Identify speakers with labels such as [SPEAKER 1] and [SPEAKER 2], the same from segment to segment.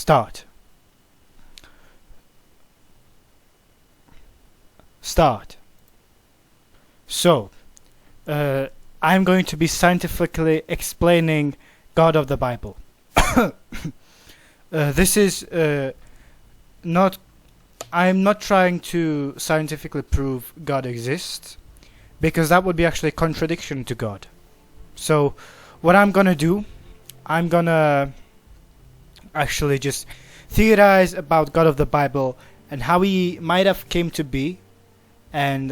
[SPEAKER 1] Start. Start. So, I'm going to be scientifically explaining God of the Bible. This is not. I'm not trying to scientifically prove God exists, because that would be actually a contradiction to God. So, what I'm gonna do, I'm gonna actually just theorize about God of the Bible and how he might have came to be, and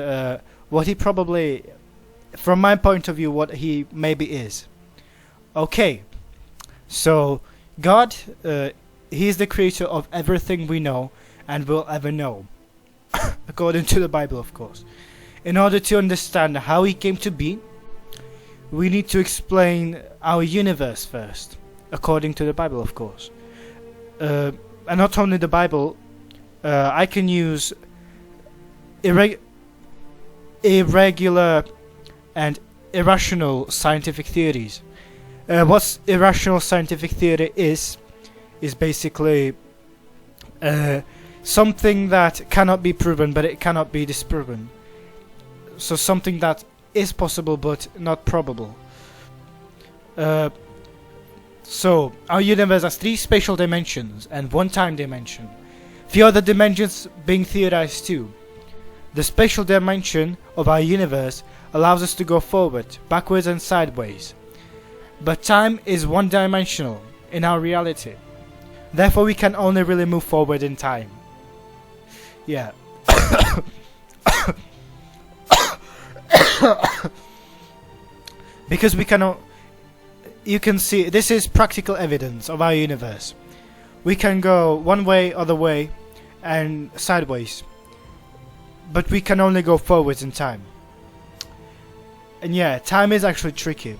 [SPEAKER 1] what he probably, from my point of view, what he maybe is. Okay, so God, he is the creator of everything we know and will ever know, according to the Bible, of course. In order to understand how he came to be, we need to explain our universe first, according to the Bible, of course. And not only the Bible, I can use irregular and irrational scientific theories. What irrational scientific theory is basically something that cannot be proven, but it cannot be disproven. So something that is possible but not probable. So our universe has 3 spatial dimensions and 1 time dimension. Few other dimensions being theorized too. The spatial dimension of our universe allows us to go forward, backwards and sideways. But time is one-dimensional in our reality. Therefore we can only really move forward in time. Yeah. Because we cannot... You can see, this is practical evidence of our universe. We can go one way, other way, and sideways. But we can only go forwards in time. And yeah, time is actually tricky.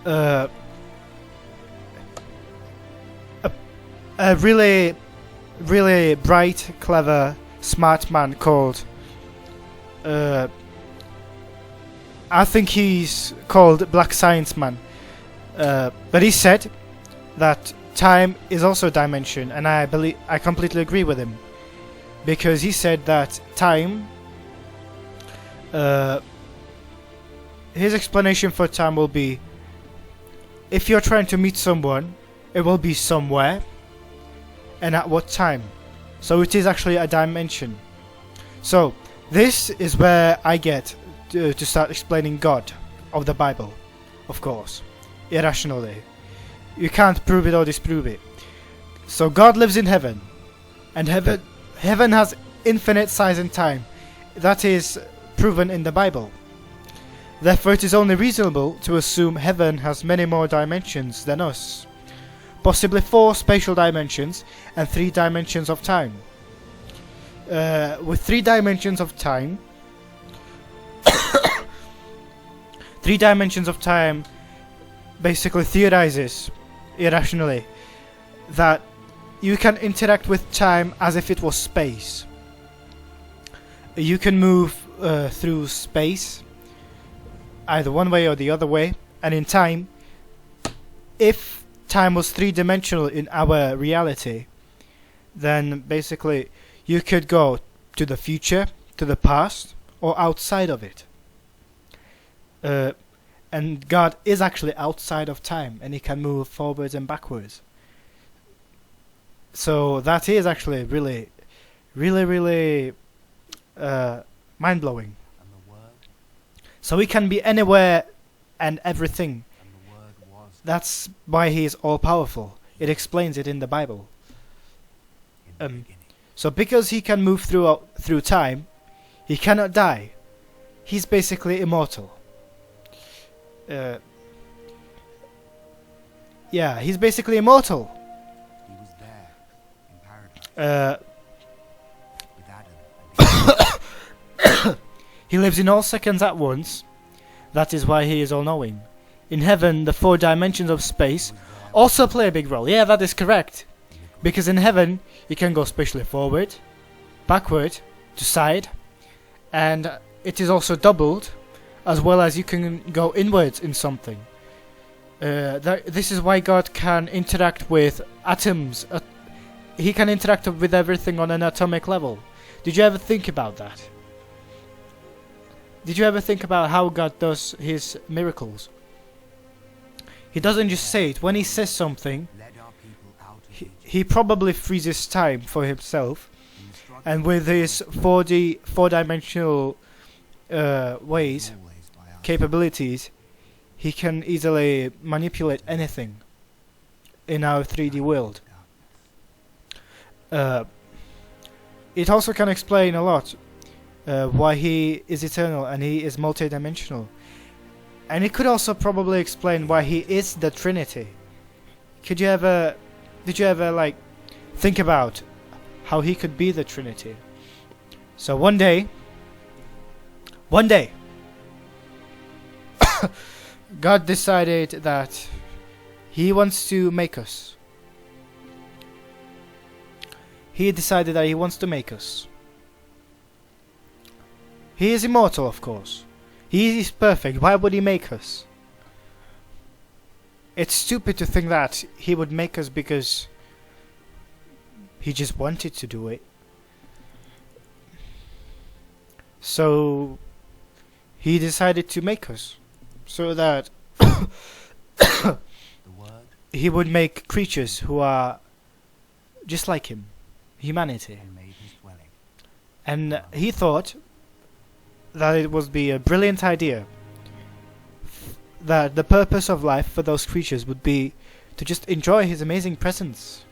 [SPEAKER 1] A really bright, clever, smart man called... I think he's called Black Science Man. But he said that time is also a dimension, and I completely agree with him. Because he said that time... his explanation for time will be, if you're trying to meet someone, it will be somewhere, and at what time. So it is actually a dimension. So this is where I get to start explaining God of the Bible, of course, irrationally. You can't prove it or disprove it. So God lives in heaven, and heaven has infinite size and time. That is proven in the Bible. Therefore it is only reasonable to assume heaven has many more dimensions than us. Possibly 4 spatial dimensions and 3 dimensions of time. With 3 dimensions of time... 3 dimensions of time basically theorizes, irrationally, that you can interact with time as if it was space. You can move through space, either one way or the other way, and in time, if time was 3-dimensional in our reality, then basically you could go to the future, to the past, or outside of it. And God is actually outside of time, and he can move forwards and backwards. So that is actually really mind-blowing. So he can be anywhere and everything. That's why he is all-powerful. It explains it in the Bible. So because he can move through time, he cannot die. He's basically immortal. Yeah, he's basically immortal.
[SPEAKER 2] He was there in paradise with Adam.
[SPEAKER 1] He lives in all seconds at once. That is why he is all-knowing. In heaven, the 4 dimensions of space also play a big role. Yeah, that is correct. Because in heaven, you can go spatially forward, backward, to side, and it is also doubled, as well as you can go inwards in something. This is why God can interact with atoms. He can interact with everything on an atomic level. Did you ever think about that? Did you ever think about how God does his miracles? He doesn't just say it. When he says something, he probably freezes time for himself, and with his 4-dimensional capabilities, he can easily manipulate anything in our 3D world. It also can explain a lot why he is eternal and he is multidimensional. And it could also probably explain why he is the Trinity. Did you ever like think about how he could be the Trinity? So one day God decided that he wants to make us. He decided that he wants to make us. He is immortal, of course. He is perfect. Why would he make us? It's stupid to think that he would make us because he just wanted to do it. So he decided to make us so that he would make creatures who are just like him, humanity. And he thought that it would be a brilliant idea, that the purpose of life for those creatures would be to just enjoy his amazing presence.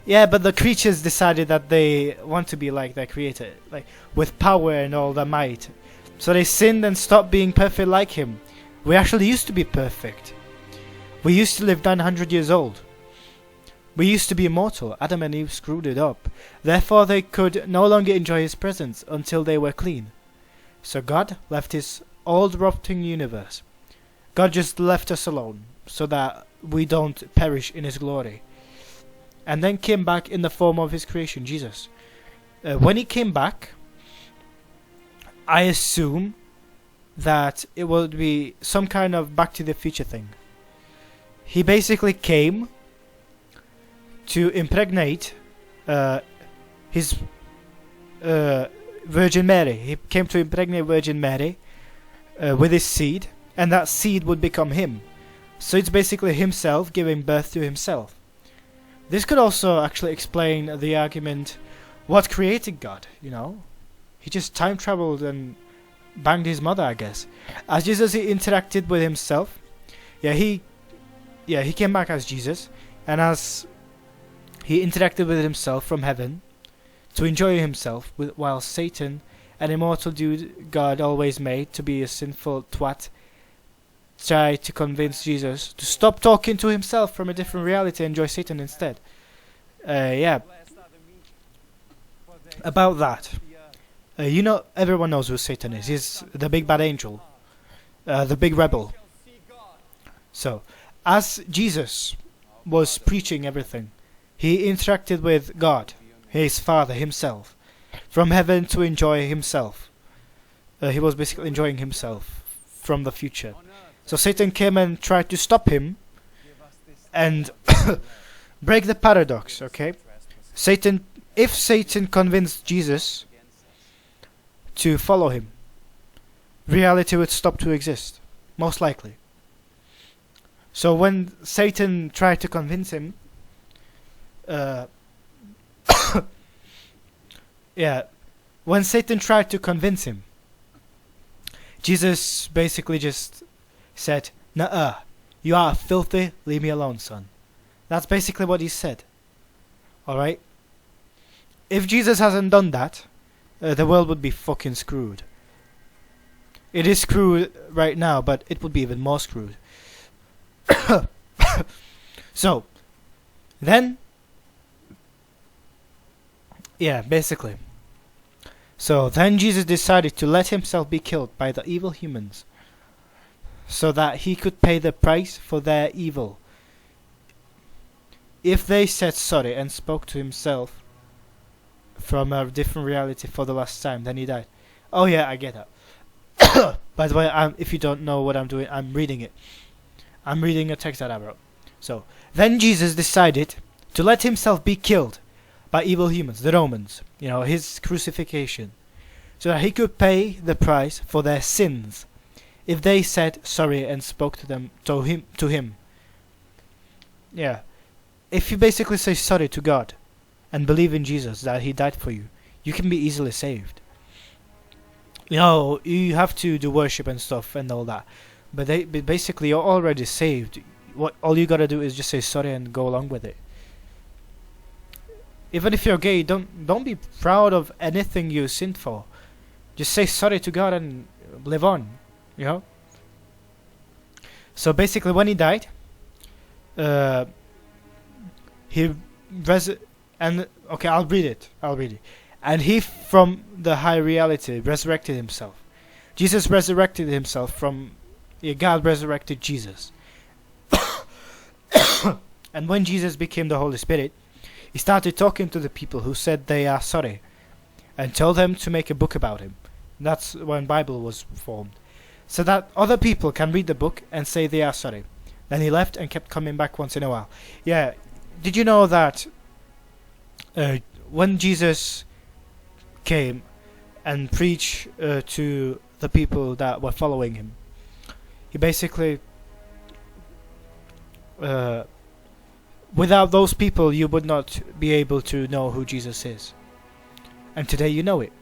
[SPEAKER 1] Yeah, but the creatures decided that they want to be like their creator, like with power and all their might. So they sinned and stopped being perfect like him. We actually used to be perfect. We used to live 900 years old. We used to be immortal. Adam and Eve screwed it up. Therefore they could no longer enjoy his presence until they were clean. So God left his old rotting universe. God just left us alone so that we don't perish in his glory. And then came back in the form of his creation, Jesus. When he came back, I assume that it would be some kind of Back to the Future thing. He basically came to impregnate his Virgin Mary. He came to impregnate Virgin Mary with his seed, and that seed would become him. So it's basically himself giving birth to himself. This could also actually explain the argument, what created God, you know? He just time traveled and banged his mother, I guess. As Jesus, he interacted with himself. He came back as Jesus, and as he interacted with himself from heaven to enjoy himself, while Satan, an immortal dude God always made to be a sinful twat, tried to convince Jesus to stop talking to himself from a different reality and enjoy Satan instead. About that. You know, everyone knows who Satan is. He's the big bad angel. The big rebel. So, as Jesus was preaching everything, he interacted with God, his Father, himself, from heaven to enjoy himself. He was basically enjoying himself from the future. So Satan came and tried to stop him and break the paradox, okay? If Satan convinced Jesus to follow him, reality would stop to exist, most likely. So when Satan tried to convince him, when Satan tried to convince him, Jesus basically just said, "Nuh-uh, you are filthy, leave me alone, son." That's basically what he said. Alright? If Jesus hasn't done that, the world would be fucking screwed. It is screwed right now, but it would be even more screwed. So, then, basically. So then Jesus decided to let himself be killed by the evil humans, so that he could pay the price for their evil. If they said sorry and spoke to himself from a different reality for the last time, then he died. Oh yeah, I get that. By the way, if you don't know what I'm doing, I'm reading it. I'm reading a text that I wrote. So, then Jesus decided to let himself be killed by evil humans, the Romans, his crucifixion, so that he could pay the price for their sins if they said sorry and spoke to him. Yeah. If you basically say sorry to God and believe in Jesus that he died for you, you can be easily saved. You have to do worship and stuff and all that, but basically you're already saved. All you gotta do is just say sorry and go along with it. Even if you're gay, don't be proud of anything you sinned for. Just say sorry to God and live on. So basically, when he died, I'll read it. And he, from the high reality, resurrected himself. Jesus resurrected himself from... God resurrected Jesus. And when Jesus became the Holy Spirit, he started talking to the people who said they are sorry, and told them to make a book about him. That's when Bible was formed, so that other people can read the book and say they are sorry. Then he left and kept coming back once in a while. Yeah, did you know that when Jesus came and preached to the people that were following him, he basically, without those people, you would not be able to know who Jesus is. And today you know it.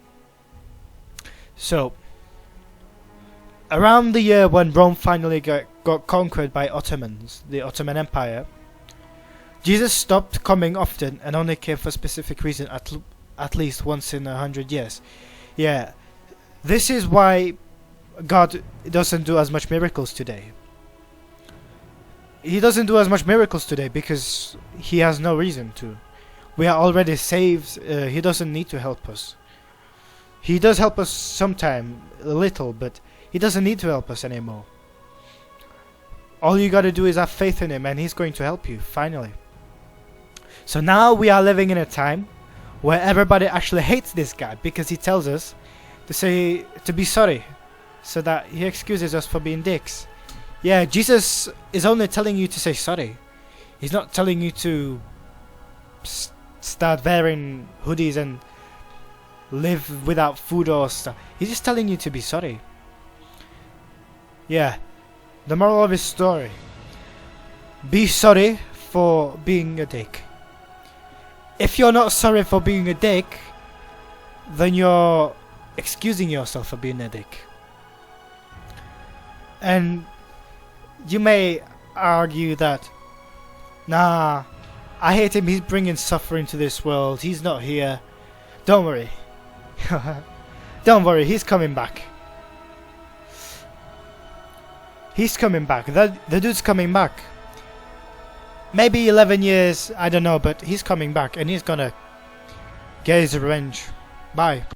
[SPEAKER 1] So, around the year when Rome finally got conquered by Ottomans, the Ottoman Empire, Jesus stopped coming often and only came for a specific reason at least once in 100 years. Yeah, this is why God doesn't do as much miracles today. He doesn't do as much miracles today because he has no reason to. We are already saved. He doesn't need to help us. He does help us sometime, a little, but he doesn't need to help us anymore. All you gotta do is have faith in him and he's going to help you, finally. So now we are living in a time where everybody actually hates this guy because he tells us to be sorry, so that he excuses us for being dicks. Yeah, Jesus is only telling you to say sorry. He's not telling you to start wearing hoodies and live without food or stuff. He's just telling you to be sorry. Yeah, the moral of his story: be sorry for being a dick. If you're not sorry for being a dick, then you're excusing yourself for being a dick. And you may argue that, nah, I hate him, he's bringing suffering to this world, he's not here. Don't worry. Don't worry, he's coming back. He's coming back. The dude's coming back. Maybe 11 years, I don't know, but he's coming back and he's gonna get his revenge. Bye.